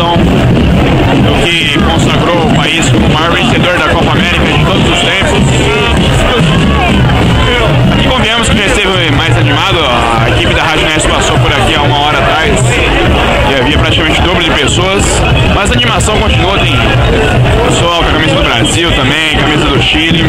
animação do que consagrou o país como o maior vencedor da Copa América de todos os tempos. E convenhamos que já esteve mais animado. A equipe da Rádio Unesp passou por aqui há uma hora atrás e havia praticamente o dobro de pessoas, mas a animação continua. Tem pessoal com a camisa do Brasil também, camisa do Chile.